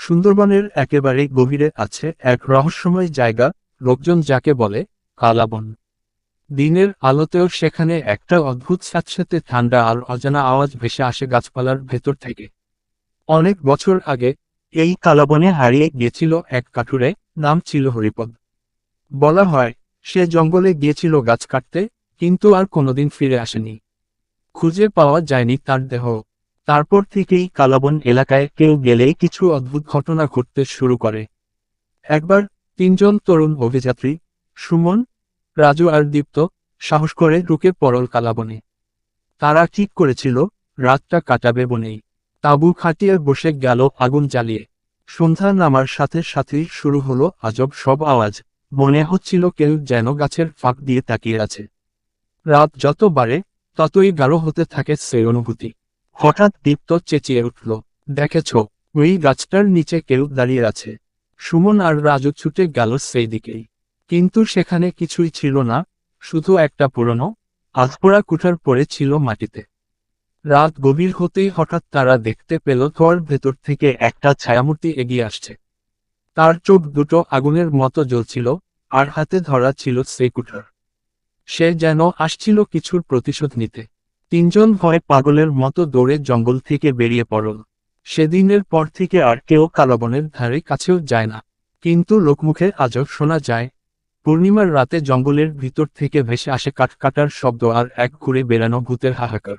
সুন্দরবনের একেবারে গভীরে আছে এক রহস্যময় জায়গা, লোকজন যাকে বলে কালাবন। দিনের আলোতেও সেখানে একটা অদ্ভুত স্যাঁতসেঁতে ঠান্ডা আর অজানা আওয়াজ ভেসে আসে গাছপালার ভেতর থেকে। অনেক বছর আগে এই কালাবনে হারিয়ে গিয়েছিল এক কাঠুরে, নাম ছিল হরিপদ। বলা হয় সে জঙ্গলে গিয়েছিল গাছ কাটতে, কিন্তু আর কোনোদিন ফিরে আসেনি। খুঁজে পাওয়া যায়নি তার দেহ। তারপর থেকেই কালাবন এলাকায় কেউ গেলেই কিছু অদ্ভুত ঘটনা ঘটতে শুরু করে। একবার তিনজন তরুণ অভিযাত্রী, সুমন, রাজু আর দীপ্ত, সাহস করে ঢুকে পড়ল কালাবনে। তারা ঠিক করেছিল রাতটা কাটাবে বনেই। তাঁবু খাটিয়ে বসে গেল আগুন জ্বালিয়ে। সন্ধ্যা নামার সাথে সাথেই শুরু হলো আজব সব আওয়াজ। মনে হচ্ছিল কেউ যেন গাছের ফাঁক দিয়ে তাকিয়ে আছে। রাত যত বাড়ে ততই গাঢ় হতে থাকে সেই অনুভূতি। হঠাৎ দীপ্ত চেঁচিয়ে উঠল, দেখেছ, ওই গাছটার নিচে কেউ দাঁড়িয়ে আছে। সুমন আর রাজু ছুটে গেল সেই দিকেই। কিন্তু সেখানে কিছুই ছিল না, শুধু একটা পুরনো আধপোড়া কুঠার পড়ে ছিল মাটিতে। রাত গভীর হতেই হঠাৎ তারা দেখতে পেল ধোঁয়ার ভেতর থেকে একটা ছায়ামূর্তি এগিয়ে আসছে। তার চোখ দুটো আগুনের মতো জ্বলছিল, আর হাতে ধরা ছিল সেই কুঠার। সে যেন আসছিল কিছুর প্রতিশোধ নিতে। তিনজন ভয়ে পাগলের মতো দৌড়ে জঙ্গল থেকে বেরিয়ে পড়ল। সেদিনের পর থেকে আর কেউ কালাবনের ধারে কাছেও যায় না। কিন্তু লোকমুখে আজও শোনা যায়, পূর্ণিমার রাতে জঙ্গলের ভিতর থেকে ভেসে আসে কাঠ কাটার শব্দ আর এক ঘুরে বেড়ানো ভূতের হাহাকার।